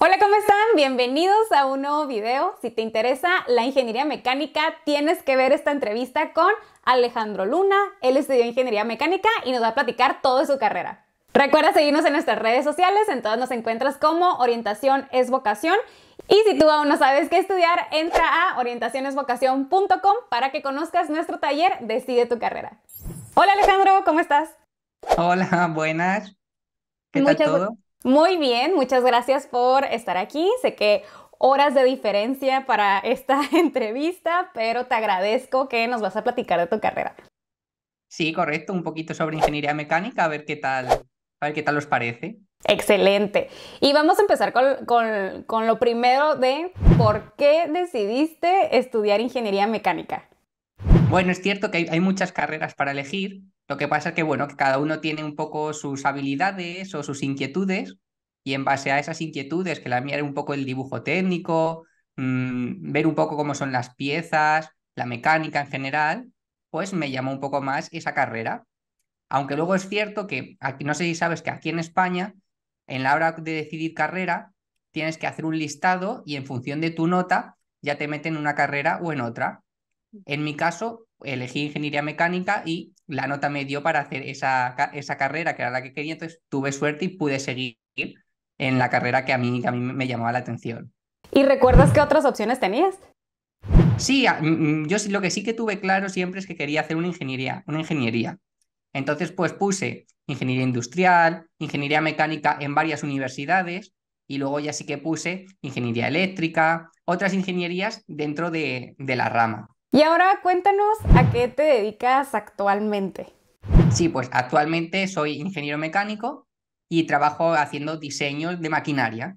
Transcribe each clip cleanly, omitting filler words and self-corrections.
Hola, ¿cómo están? Bienvenidos a un nuevo video. Si te interesa la ingeniería mecánica, tienes que ver esta entrevista con Alejandro Luna. Él estudió ingeniería mecánica y nos va a platicar todo de su carrera. Recuerda seguirnos en nuestras redes sociales, en todas nos encuentras como Orientación es Vocación. Y si tú aún no sabes qué estudiar, entra a orientacionesvocación.com para que conozcas nuestro taller Decide tu carrera. Hola Alejandro, ¿cómo estás? Hola, buenas. ¿Qué tal Muchas, todo? Muy bien, muchas gracias por estar aquí. Sé que horas de diferencia para esta entrevista, pero te agradezco que nos vas a platicar de tu carrera. Sí, correcto, un poquito sobre ingeniería mecánica, a ver qué tal os parece. Excelente. Y vamos a empezar con lo primero de por qué decidiste estudiar ingeniería mecánica. Bueno, es cierto que hay muchas carreras para elegir. Lo que pasa es que, bueno, que cada uno tiene un poco sus habilidades o sus inquietudes, y en base a esas inquietudes, que la mía era un poco el dibujo técnico, ver un poco cómo son las piezas, la mecánica en general, pues me llamó un poco más esa carrera. Aunque luego es cierto que, aquí, no sé si sabes que aquí en España, en la hora de decidir carrera, tienes que hacer un listado y en función de tu nota ya te meten en una carrera o en otra. En mi caso, elegí ingeniería mecánica y la nota me dio para hacer esa carrera que era la que quería, entonces tuve suerte y pude seguir en la carrera que a mí me llamaba la atención. ¿Y recuerdas qué otras opciones tenías? Sí, yo lo que sí que tuve claro siempre es que quería hacer una ingeniería. Entonces, pues puse ingeniería industrial, ingeniería mecánica en varias universidades y luego ya sí que puse ingeniería eléctrica, otras ingenierías dentro de la rama. Y ahora cuéntanos a qué te dedicas actualmente. Sí, pues actualmente soy ingeniero mecánico y trabajo haciendo diseños de maquinaria,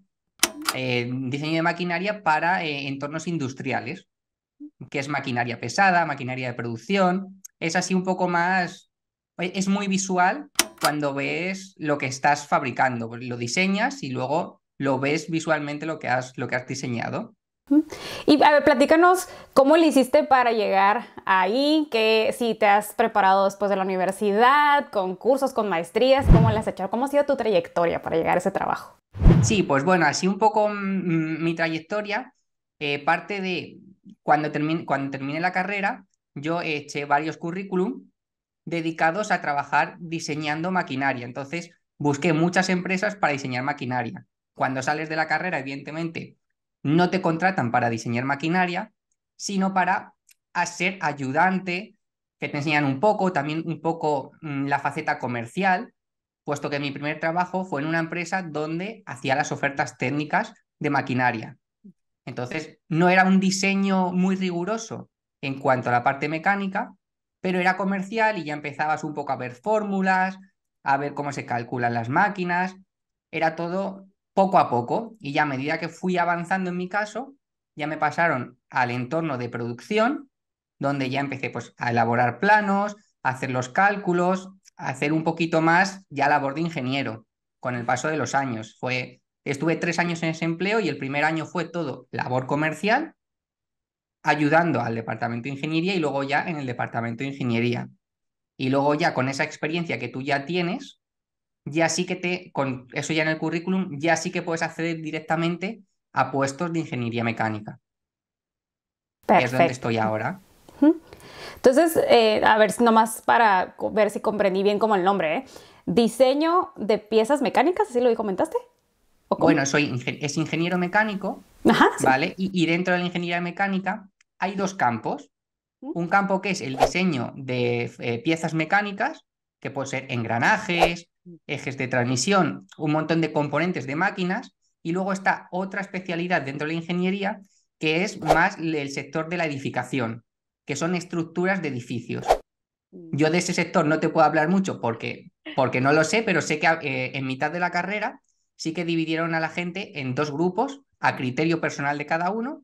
diseño de maquinaria para entornos industriales, que es maquinaria pesada, maquinaria de producción. Es así un poco más, es muy visual cuando ves lo que estás fabricando, pues lo diseñas y luego lo ves visualmente lo que has diseñado. Y a ver, platícanos cómo le hiciste para llegar ahí, que si te has preparado después de la universidad, con cursos, con maestrías, cómo le has hecho, cómo ha sido tu trayectoria para llegar a ese trabajo. Sí, pues bueno, así un poco mi trayectoria, parte de cuando terminé la carrera, yo eché varios currículum dedicados a trabajar diseñando maquinaria. Entonces, busqué muchas empresas para diseñar maquinaria. Cuando sales de la carrera, evidentemente, no te contratan para diseñar maquinaria, sino para ser ayudante, que te enseñan un poco, también un poco la faceta comercial, puesto que mi primer trabajo fue en una empresa donde hacía las ofertas técnicas de maquinaria. Entonces, no era un diseño muy riguroso en cuanto a la parte mecánica, pero era comercial y ya empezabas un poco a ver fórmulas, a ver cómo se calculan las máquinas. Era todo poco a poco y ya a medida que fui avanzando en mi caso, ya me pasaron al entorno de producción, donde ya empecé pues, a elaborar planos, a hacer los cálculos, a hacer un poquito más ya labor de ingeniero con el paso de los años. Estuve 3 años en ese empleo y el primer año fue todo labor comercial, ayudando al departamento de ingeniería y luego ya en el departamento de ingeniería. Y luego ya con esa experiencia que tú ya tienes, ya sí que con eso ya en el currículum, ya sí que puedes acceder directamente a puestos de ingeniería mecánica, que es donde Perfecto. estoy ahora. Entonces, a ver, nomás para ver si comprendí bien como el nombre, ¿eh? Diseño de piezas mecánicas, ¿así lo comentaste? ¿O cómo? Bueno, es ingeniero mecánico, Ajá, sí. ¿vale? Y dentro de la ingeniería mecánica hay dos campos. Un campo que es el diseño de piezas mecánicas, que puede ser engranajes, ejes de transmisión, un montón de componentes de máquinas, y luego está otra especialidad dentro de la ingeniería, que es más el sector de la edificación, que son estructuras de edificios. Yo de ese sector no te puedo hablar mucho porque no lo sé, pero sé que en mitad de la carrera sí que dividieron a la gente en dos grupos, a criterio personal de cada uno,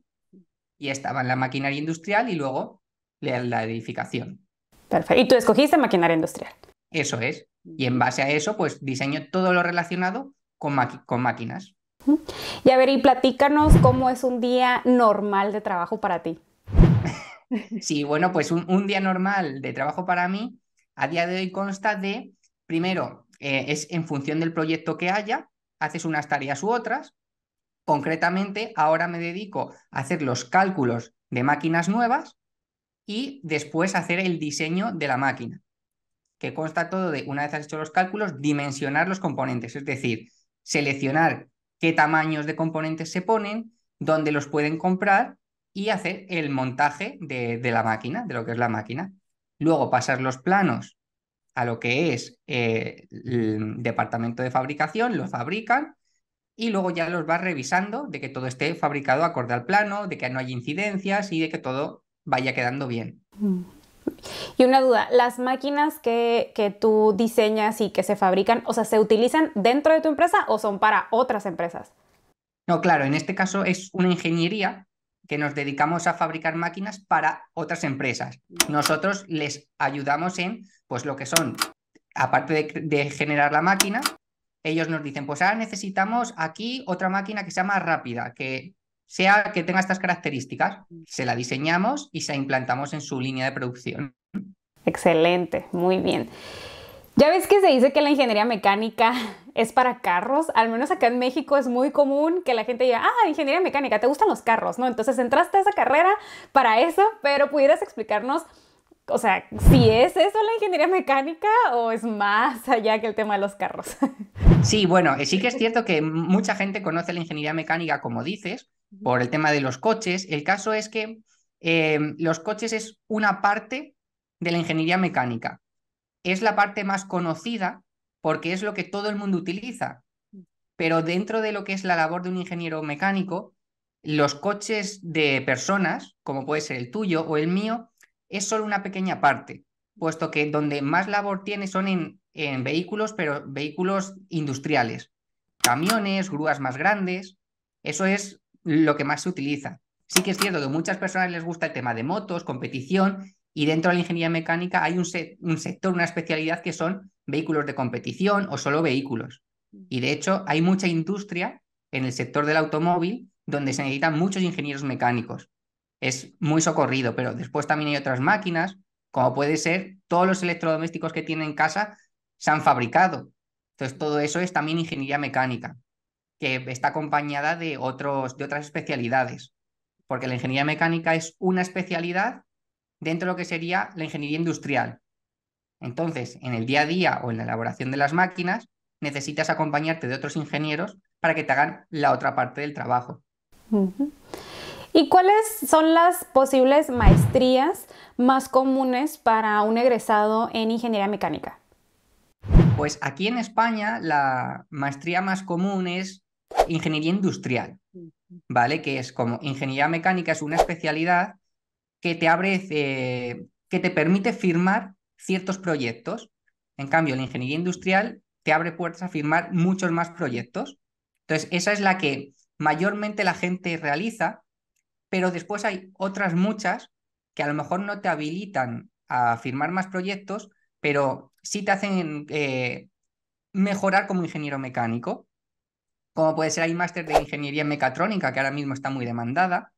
y estaban la maquinaria industrial y luego la edificación. Perfecto. Y tú escogiste maquinaria industrial. Eso es. Y en base a eso, pues diseño todo lo relacionado con máquinas. Y a ver, y platícanos cómo es un día normal de trabajo para ti. Sí, bueno, pues un día normal de trabajo para mí, a día de hoy consta de, primero, es en función del proyecto que haya, haces unas tareas u otras, Concretamente, ahora me dedico a hacer los cálculos de máquinas nuevas y después hacer el diseño de la máquina, que consta todo de, una vez has hecho los cálculos, dimensionar los componentes, es decir, seleccionar qué tamaños de componentes se ponen, dónde los pueden comprar y hacer el montaje de la máquina, de lo que es la máquina. Luego pasar los planos a lo que es el departamento de fabricación, lo fabrican y luego ya los vas revisando de que todo esté fabricado acorde al plano, de que no haya incidencias y de que todo vaya quedando bien. Y una duda, ¿las máquinas que tú diseñas y que se fabrican, o sea, se utilizan dentro de tu empresa o son para otras empresas? No, claro, en este caso es una ingeniería que nos dedicamos a fabricar máquinas para otras empresas. Nosotros les ayudamos en, pues lo que son, aparte de generar la máquina, ellos nos dicen, pues ahora necesitamos aquí otra máquina que sea más rápida, que tenga estas características. Se la diseñamos y se la implantamos en su línea de producción. Excelente, muy bien. Ya ves que se dice que la ingeniería mecánica es para carros, al menos acá en México es muy común que la gente diga, ingeniería mecánica, ¿te gustan los carros? ¿No? Entonces entraste a esa carrera para eso, pero pudieras explicarnos, o sea, si es eso la ingeniería mecánica o es más allá que el tema de los carros. Sí, bueno, sí que es cierto que mucha gente conoce la ingeniería mecánica, como dices, por el tema de los coches. El caso es que los coches es una parte de la ingeniería mecánica. Es la parte más conocida porque es lo que todo el mundo utiliza. Pero dentro de lo que es la labor de un ingeniero mecánico, los coches de personas, como puede ser el tuyo o el mío, es solo una pequeña parte, puesto que donde más labor tiene son en vehículos, pero vehículos industriales, camiones, grúas más grandes, eso es lo que más se utiliza. Sí que es cierto que a muchas personas les gusta el tema de motos, competición, y dentro de la ingeniería mecánica hay un sector, una especialidad que son vehículos de competición o solo vehículos. Y de hecho hay mucha industria en el sector del automóvil donde se necesitan muchos ingenieros mecánicos. Es muy socorrido, pero después también hay otras máquinas, como puede ser todos los electrodomésticos que tienen en casa se han fabricado. Entonces todo eso es también ingeniería mecánica, que está acompañada de otras especialidades, porque la ingeniería mecánica es una especialidad dentro de lo que sería la ingeniería industrial. Entonces, en el día a día o en la elaboración de las máquinas, necesitas acompañarte de otros ingenieros para que te hagan la otra parte del trabajo. ¿Y cuáles son las posibles maestrías más comunes para un egresado en ingeniería mecánica? Pues aquí en España la maestría más común es ingeniería industrial, ¿vale? Que es como ingeniería mecánica, es una especialidad que te abre, que te permite firmar ciertos proyectos. En cambio, la ingeniería industrial te abre puertas a firmar muchos más proyectos. Entonces, esa es la que mayormente la gente realiza, pero después hay otras muchas que a lo mejor no te habilitan a firmar más proyectos, pero sí te hacen mejorar como ingeniero mecánico. Como puede ser, hay máster de ingeniería mecatrónica, que ahora mismo está muy demandada.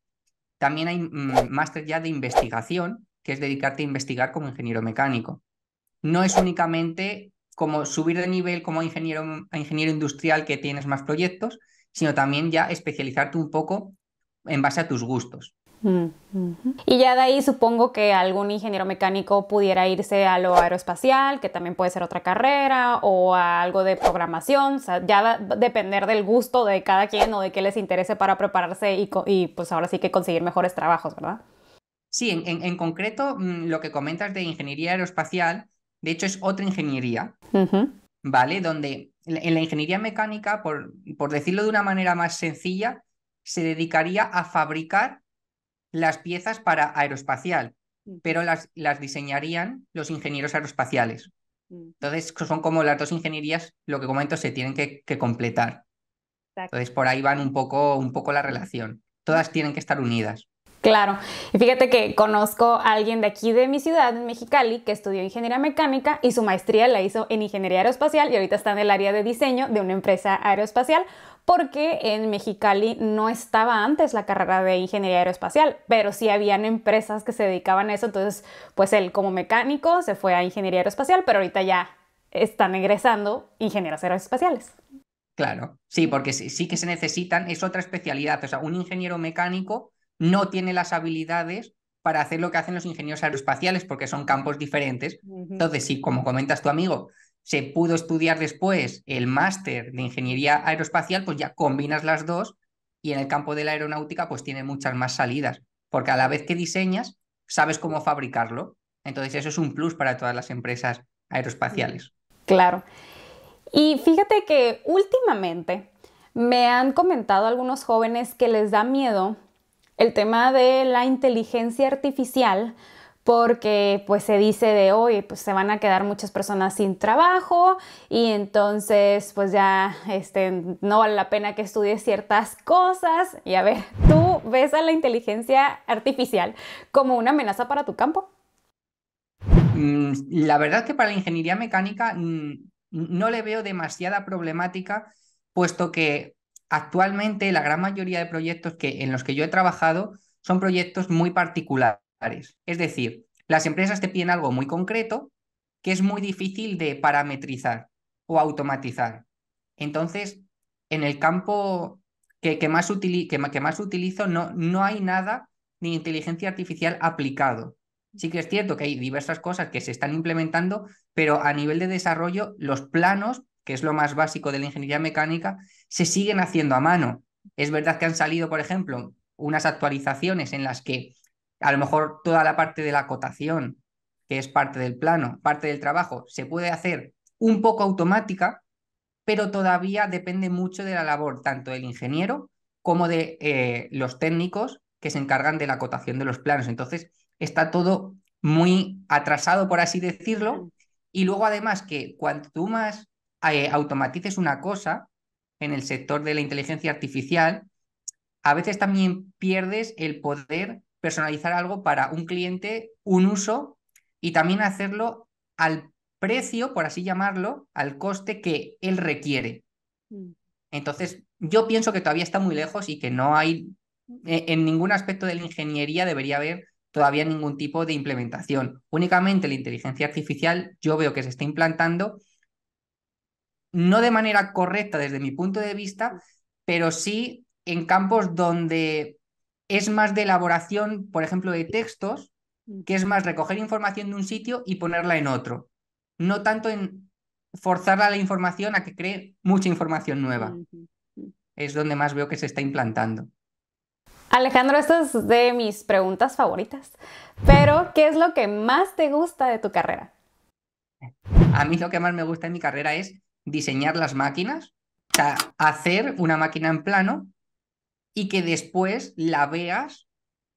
También hay máster ya de investigación, que es dedicarte a investigar como ingeniero mecánico. No es únicamente como subir de nivel como a ingeniero industrial que tienes más proyectos, sino también ya especializarte un poco en base a tus gustos. Y ya de ahí supongo que algún ingeniero mecánico pudiera irse a lo aeroespacial, que también puede ser otra carrera, o a algo de programación. O sea, ya va a depender del gusto de cada quien o de qué les interese para prepararse y pues ahora sí que conseguir mejores trabajos, ¿verdad? Sí, en concreto, lo que comentas de ingeniería aeroespacial, de hecho es otra ingeniería, ¿vale? Donde en la ingeniería mecánica, por decirlo de una manera más sencilla, se dedicaría a fabricar las piezas para aeroespacial, pero las diseñarían los ingenieros aeroespaciales. Entonces, son como las dos ingenierías, lo que comento, se tienen que completar. Entonces, por ahí van un poco la relación. Todas tienen que estar unidas. Claro, y fíjate que conozco a alguien de aquí de mi ciudad, en Mexicali, que estudió ingeniería mecánica y su maestría la hizo en ingeniería aeroespacial y ahorita está en el área de diseño de una empresa aeroespacial porque en Mexicali no estaba antes la carrera de ingeniería aeroespacial, pero sí habían empresas que se dedicaban a eso, entonces pues él como mecánico se fue a ingeniería aeroespacial, pero ahorita ya están egresando ingenieros aeroespaciales. Claro, sí, porque sí que se necesitan, es otra especialidad. O sea, un ingeniero mecánico no tiene las habilidades para hacer lo que hacen los ingenieros aeroespaciales porque son campos diferentes. Ujú. Entonces, si como comentas tu amigo, se pudo estudiar después el máster de ingeniería aeroespacial, pues ya combinas las dos y en el campo de la aeronáutica pues tiene muchas más salidas, porque a la vez que diseñas, sabes cómo fabricarlo. Entonces, eso es un plus para todas las empresas aeroespaciales. Claro. Y fíjate que últimamente me han comentado algunos jóvenes que les da miedo el tema de la inteligencia artificial porque pues se dice de hoy pues se van a quedar muchas personas sin trabajo y entonces pues ya no vale la pena que estudies ciertas cosas. Y a ver, ¿tú ves a la inteligencia artificial como una amenaza para tu campo? La verdad que para la ingeniería mecánica no le veo demasiada problemática, puesto que actualmente la gran mayoría de proyectos en los que yo he trabajado son proyectos muy particulares. Es decir, las empresas te piden algo muy concreto que es muy difícil de parametrizar o automatizar. Entonces, en el campo que más utilizo no hay nada de inteligencia artificial aplicado. Sí que es cierto que hay diversas cosas que se están implementando, pero a nivel de desarrollo, los planos, que es lo más básico de la ingeniería mecánica, se siguen haciendo a mano. Es verdad que han salido, por ejemplo, unas actualizaciones en las que a lo mejor toda la parte de la acotación, que es parte del plano, parte del trabajo, se puede hacer un poco automática, pero todavía depende mucho de la labor tanto del ingeniero como de los técnicos que se encargan de la acotación de los planos. Entonces, está todo muy atrasado, por así decirlo. Y luego, además, que cuanto tú más automatices una cosa en el sector de la inteligencia artificial, a veces también pierdes el poder personalizar algo para un cliente, un uso y también hacerlo al precio, por así llamarlo, al coste que él requiere. Mm. Entonces, yo pienso que todavía está muy lejos y que no hay, en ningún aspecto de la ingeniería debería haber todavía ningún tipo de implementación. Únicamente la inteligencia artificial yo veo que se está implantando, no de manera correcta desde mi punto de vista, pero sí en campos donde es más de elaboración, por ejemplo, de textos, que es más recoger información de un sitio y ponerla en otro. No tanto en forzar a la información a que cree mucha información nueva. Ujú. Es donde más veo que se está implantando. Alejandro, esta es de mis preguntas favoritas. Pero, ¿qué es lo que más te gusta de tu carrera? A mí lo que más me gusta en mi carrera es diseñar las máquinas, o sea, hacer una máquina en plano y que después la veas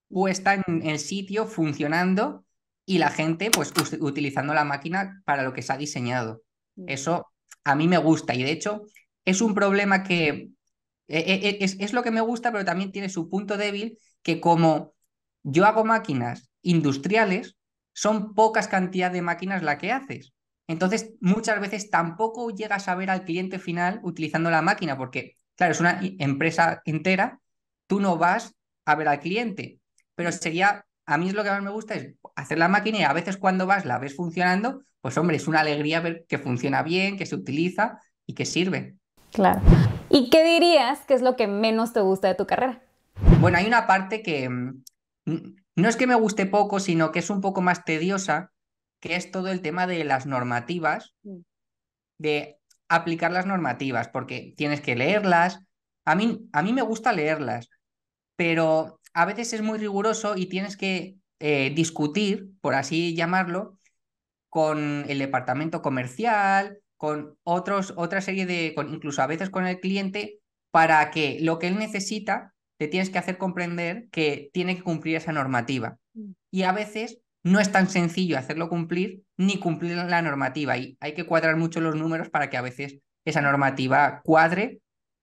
puesta en el sitio funcionando y la gente pues utilizando la máquina para lo que se ha diseñado. Eso a mí me gusta y de hecho es un problema que es lo que me gusta, pero también tiene su punto débil, que como yo hago máquinas industriales, son pocas cantidades de máquinas la que haces. Entonces, muchas veces tampoco llegas a ver al cliente final utilizando la máquina, porque, claro, es una empresa entera, tú no vas a ver al cliente, pero sería, a mí es lo que más me gusta es hacer la máquina y a veces cuando vas la ves funcionando, pues hombre, es una alegría ver que funciona bien, que se utiliza y que sirve. Claro. ¿Y qué dirías que es lo que menos te gusta de tu carrera? Bueno, hay una parte que no es que me guste poco, sino que es un poco más tediosa, que es todo el tema de las normativas, de aplicar las normativas, porque tienes que leerlas. A mí me gusta leerlas, pero a veces es muy riguroso y tienes que discutir, por así llamarlo, con el departamento comercial, con otra serie incluso a veces con el cliente, para que lo que él necesita, te tienes que hacer comprender que tiene que cumplir esa normativa. Y a veces no es tan sencillo hacerlo cumplir ni cumplir la normativa. Y hay que cuadrar mucho los números para que a veces esa normativa cuadre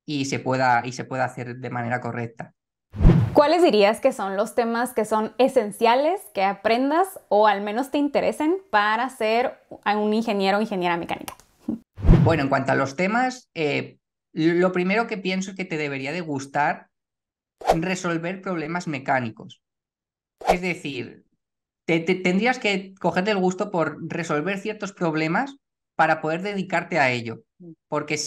y se pueda hacer de manera correcta. ¿Cuáles dirías que son los temas que son esenciales que aprendas o al menos te interesen para ser un ingeniero o ingeniera mecánica? Bueno, en cuanto a los temas, lo primero que pienso es que te debería de gustar resolver problemas mecánicos. Es decir, tendrías que cogerte el gusto por resolver ciertos problemas para poder dedicarte a ello. Porque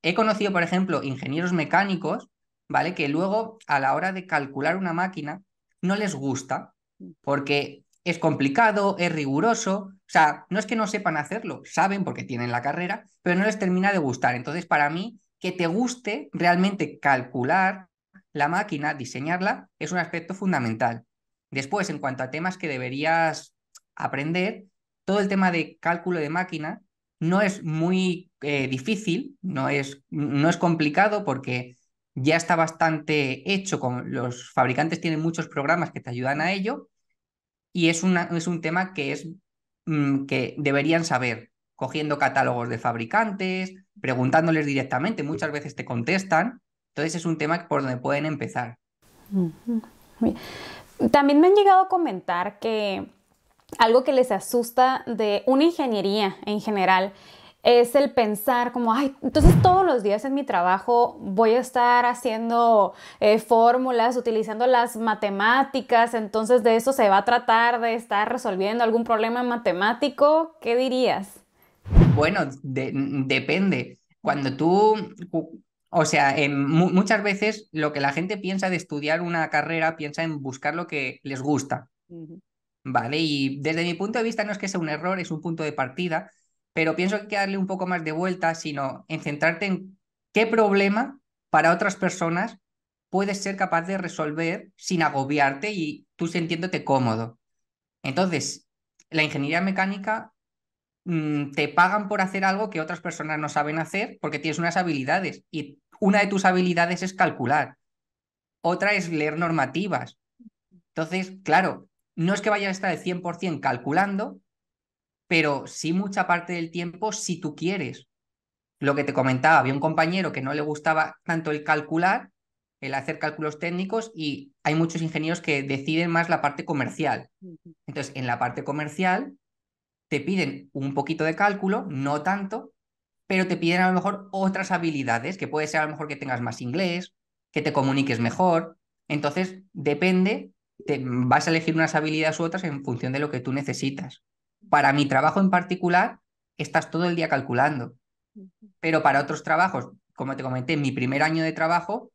he conocido, por ejemplo, ingenieros mecánicos, ¿vale? Que luego a la hora de calcular una máquina no les gusta porque es complicado, es riguroso, o sea, no es que no sepan hacerlo, saben porque tienen la carrera, pero no les termina de gustar. Entonces, para mí, que te guste realmente calcular la máquina, diseñarla, es un aspecto fundamental. Después, en cuanto a temas que deberías aprender, todo el tema de cálculo de máquina no es muy difícil, no es complicado porque ya está bastante hecho, los fabricantes tienen muchos programas que te ayudan a ello y es un tema que deberían saber, cogiendo catálogos de fabricantes, preguntándoles directamente, muchas veces te contestan, entonces es un tema por donde pueden empezar. También me han llegado a comentar que algo que les asusta de una ingeniería en general es el pensar como, ay, entonces todos los días en mi trabajo voy a estar haciendo fórmulas, utilizando las matemáticas, entonces de eso se va a tratar de estar resolviendo algún problema matemático. ¿Qué dirías? Bueno, depende. Cuando o sea, muchas veces lo que la gente piensa de estudiar una carrera, piensa en buscar lo que les gusta. Vale, y desde mi punto de vista no es que sea un error, es un punto de partida, pero pienso que hay que darle un poco más de vuelta, sino en centrarte en qué problema para otras personas puedes ser capaz de resolver sin agobiarte y tú sintiéndote cómodo. Entonces, la ingeniería mecánica te pagan por hacer algo que otras personas no saben hacer porque tienes unas habilidades y una de tus habilidades es calcular, otra es leer normativas. Entonces, claro, no es que vayas a estar el 100% calculando, pero sí mucha parte del tiempo si tú quieres. Lo que te comentaba, había un compañero que no le gustaba tanto el calcular, el hacer cálculos técnicos, y hay muchos ingenieros que deciden más la parte comercial. Entonces, en la parte comercial te piden un poquito de cálculo, no tanto, pero te piden a lo mejor otras habilidades, que puede ser a lo mejor que tengas más inglés, que te comuniques mejor. Entonces, depende, vas a elegir unas habilidades u otras en función de lo que tú necesitas. Para mi trabajo en particular, estás todo el día calculando, pero para otros trabajos, como te comenté, en mi primer año de trabajo,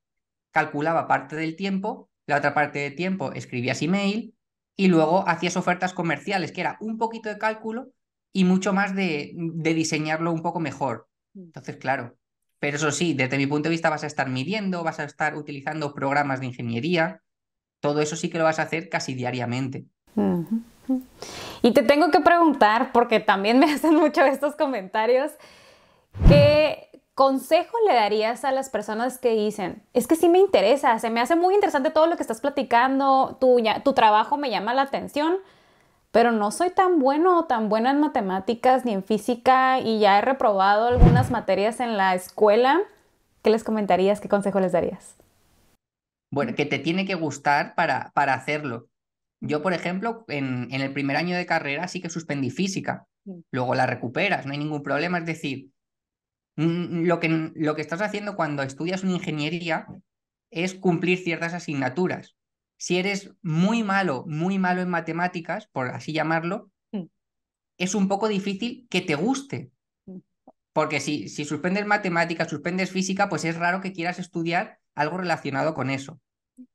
calculaba parte del tiempo, la otra parte del tiempo escribías email y luego hacías ofertas comerciales, que era un poquito de cálculo y mucho más de diseñarlo un poco mejor. Entonces, claro, pero eso sí, desde mi punto de vista vas a estar midiendo, vas a estar utilizando programas de ingeniería, todo eso sí que lo vas a hacer casi diariamente. Y te tengo que preguntar, porque también me hacen mucho estos comentarios, ¿qué consejo le darías a las personas que dicen, es que sí me interesa, se me hace muy interesante todo lo que estás platicando, tu trabajo me llama la atención, pero no soy tan bueno o tan buena en matemáticas ni en física y ya he reprobado algunas materias en la escuela? ¿Qué les comentarías? ¿Qué consejo les darías? Bueno, que te tiene que gustar para hacerlo. Yo, por ejemplo, en el primer año de carrera sí que suspendí física, luego la recuperas, no hay ningún problema, es decir, lo que estás haciendo cuando estudias una ingeniería es cumplir ciertas asignaturas. Si eres muy malo en matemáticas, por así llamarlo, es un poco difícil que te guste, porque si suspendes matemáticas, suspendes física, pues es raro que quieras estudiar algo relacionado con eso.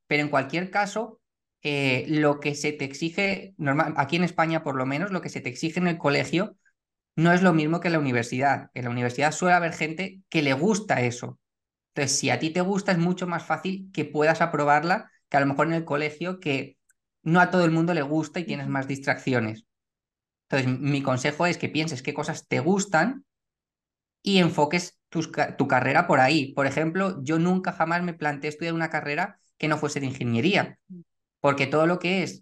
Pero en cualquier caso, lo que se te exige, aquí en España por lo menos, lo que se te exige en el colegio no es lo mismo que en la universidad. En la universidad suele haber gente que le gusta eso. Entonces, si a ti te gusta, es mucho más fácil que puedas aprobarla que a lo mejor en el colegio, que no a todo el mundo le gusta y tienes más distracciones. Entonces, mi consejo es que pienses qué cosas te gustan y enfoques tu carrera por ahí. Por ejemplo, yo nunca jamás me planteé estudiar una carrera que no fuese de ingeniería, porque todo lo que es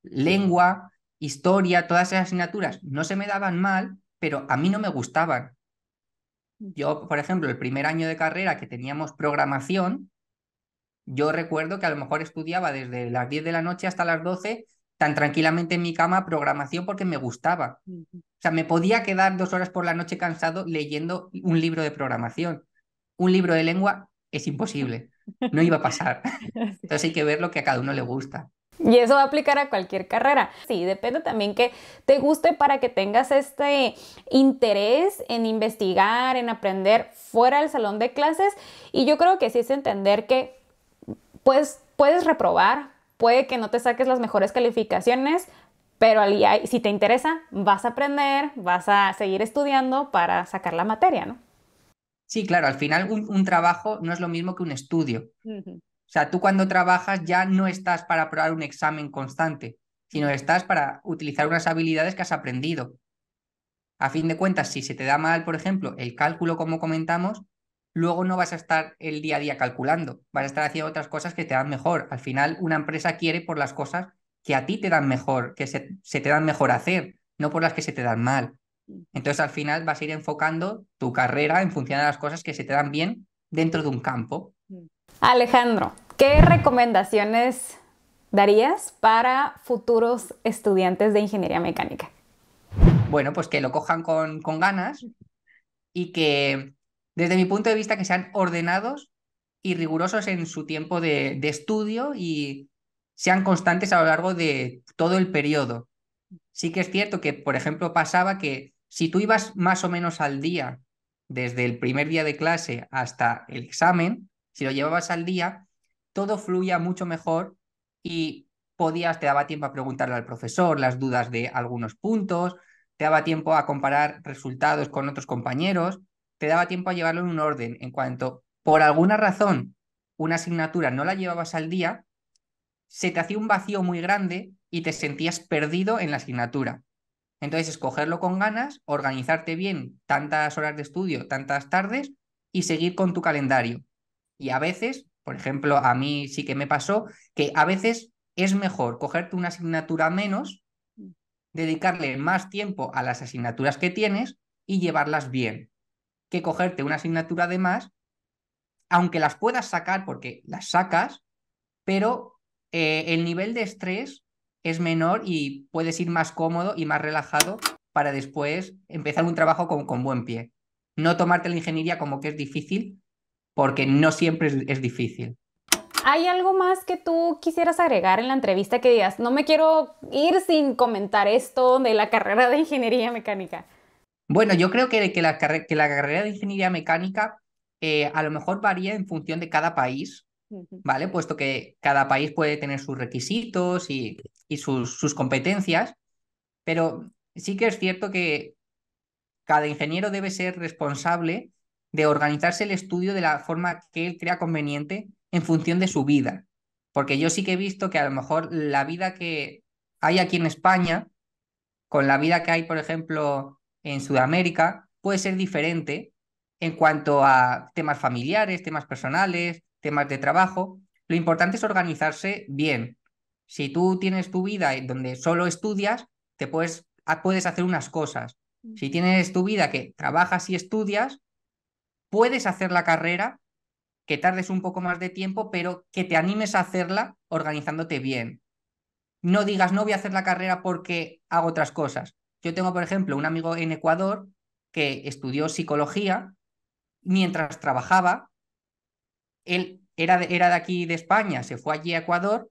lengua, historia, todas esas asignaturas no se me daban mal, pero a mí no me gustaban. Yo, por ejemplo, el primer año de carrera que teníamos programación, yo recuerdo que a lo mejor estudiaba desde las 10 de la noche hasta las 12 tan tranquilamente en mi cama programación porque me gustaba. O sea, me podía quedar 2 horas por la noche cansado leyendo un libro de programación. Un libro de lengua es imposible, no iba a pasar. Entonces hay que ver lo que a cada uno le gusta. Y eso va a aplicar a cualquier carrera. Sí, depende también que te guste para que tengas este interés en investigar, en aprender fuera del salón de clases. Y yo creo que sí es entender que puedes reprobar, puede que no te saques las mejores calificaciones, pero si te interesa, vas a aprender, vas a seguir estudiando para sacar la materia, ¿no? Sí, claro, al final un trabajo no es lo mismo que un estudio. Ujú. O sea, tú cuando trabajas ya no estás para aprobar un examen constante, sino estás para utilizar unas habilidades que has aprendido. A fin de cuentas, si se te da mal, por ejemplo, el cálculo, como comentamos, luego no vas a estar el día a día calculando, vas a estar haciendo otras cosas que te dan mejor. Al final, una empresa quiere por las cosas que a ti te dan mejor, que se te dan mejor hacer, no por las que se te dan mal. Entonces, al final vas a ir enfocando tu carrera en función de las cosas que se te dan bien dentro de un campo. Alejandro, ¿qué recomendaciones darías para futuros estudiantes de ingeniería mecánica? Bueno, pues que lo cojan con ganas y que, desde mi punto de vista, que sean ordenados y rigurosos en su tiempo de estudio y sean constantes a lo largo de todo el periodo. Sí que es cierto que, por ejemplo, pasaba que si tú ibas más o menos al día, desde el primer día de clase hasta el examen, si lo llevabas al día, todo fluía mucho mejor y te daba tiempo a preguntarle al profesor las dudas de algunos puntos, te daba tiempo a comparar resultados con otros compañeros, te daba tiempo a llevarlo en un orden. En cuanto por alguna razón una asignatura no la llevabas al día, se te hacía un vacío muy grande y te sentías perdido en la asignatura. Entonces, escogerlo con ganas, organizarte bien tantas horas de estudio, tantas tardes y seguir con tu calendario. Y a veces, por ejemplo, a mí sí que me pasó que a veces es mejor cogerte una asignatura menos, dedicarle más tiempo a las asignaturas que tienes y llevarlas bien, que cogerte una asignatura de más, aunque las puedas sacar porque las sacas, pero el nivel de estrés es menor y puedes ir más cómodo y más relajado para después empezar un trabajo con buen pie. No tomarte la ingeniería como que es difícil, porque no siempre es difícil. ¿Hay algo más que tú quisieras agregar en la entrevista que digas, no me quiero ir sin comentar esto de la carrera de ingeniería mecánica? Bueno, yo creo que la carrera de ingeniería mecánica a lo mejor varía en función de cada país, Ujú. ¿vale? Puesto que cada país puede tener sus requisitos y sus competencias, pero sí que es cierto que cada ingeniero debe ser responsable de organizarse el estudio de la forma que él crea conveniente en función de su vida. Porque yo sí que he visto que a lo mejor la vida que hay aquí en España, con la vida que hay, por ejemplo, en Sudamérica, puede ser diferente en cuanto a temas familiares, temas personales, temas de trabajo. Lo importante es organizarse bien. Si tú tienes tu vida en donde solo estudias, puedes hacer unas cosas. Si tienes tu vida que trabajas y estudias, puedes hacer la carrera, que tardes un poco más de tiempo, pero que te animes a hacerla organizándote bien. No digas, no voy a hacer la carrera porque hago otras cosas. Yo tengo, por ejemplo, un amigo en Ecuador que estudió psicología mientras trabajaba. Él era de aquí de España, se fue allí a Ecuador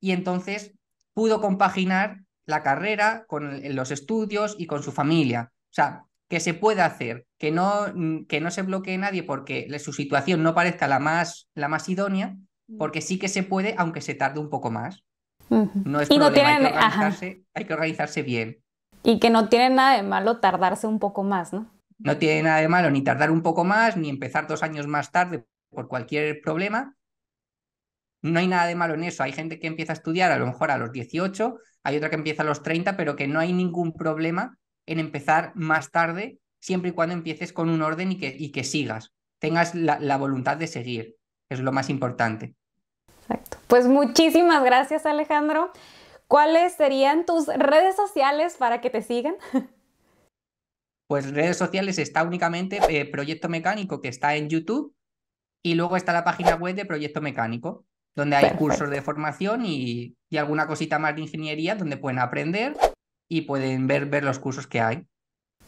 y entonces pudo compaginar la carrera con los estudios y con su familia. O sea, que se puede hacer, que no se bloquee nadie porque su situación no parezca la más idónea, porque sí que se puede, aunque se tarde un poco más. Ujú. No es Y no problema, tienen, ajá, hay que organizarse bien. y que no tiene nada de malo tardarse un poco más, ¿no? No tiene nada de malo ni tardar un poco más, ni empezar 2 años más tarde por cualquier problema. No hay nada de malo en eso. Hay gente que empieza a estudiar a lo mejor a los 18, hay otra que empieza a los 30, pero que no hay ningún problema en empezar más tarde, siempre y cuando empieces con un orden y que sigas, tengas la voluntad de seguir, es lo más importante. Exacto. Pues muchísimas gracias, Alejandro. ¿Cuáles serían tus redes sociales para que te sigan? Pues redes sociales está únicamente Proyecto Mecánico, que está en YouTube, y luego está la página web de Proyecto Mecánico, donde hay cursos Perfecto. de formación y alguna cosita más de ingeniería donde pueden aprender y pueden ver los cursos que hay.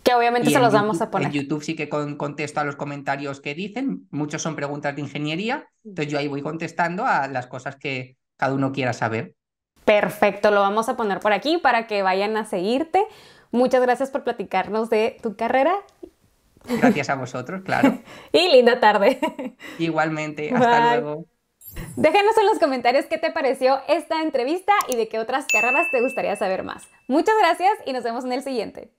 Que obviamente Y se los vamos a En poner. YouTube sí que contesto a los comentarios que dicen, muchos son preguntas de ingeniería, entonces yo ahí voy contestando a las cosas que cada uno quiera saber. Perfecto, lo vamos a poner por aquí para que vayan a seguirte. Muchas gracias por platicarnos de tu carrera. Gracias a vosotros, claro. Y linda tarde. Igualmente, hasta Bye. luego. Déjanos en los comentarios qué te pareció esta entrevista y de qué otras carreras te gustaría saber más. Muchas gracias y nos vemos en el siguiente.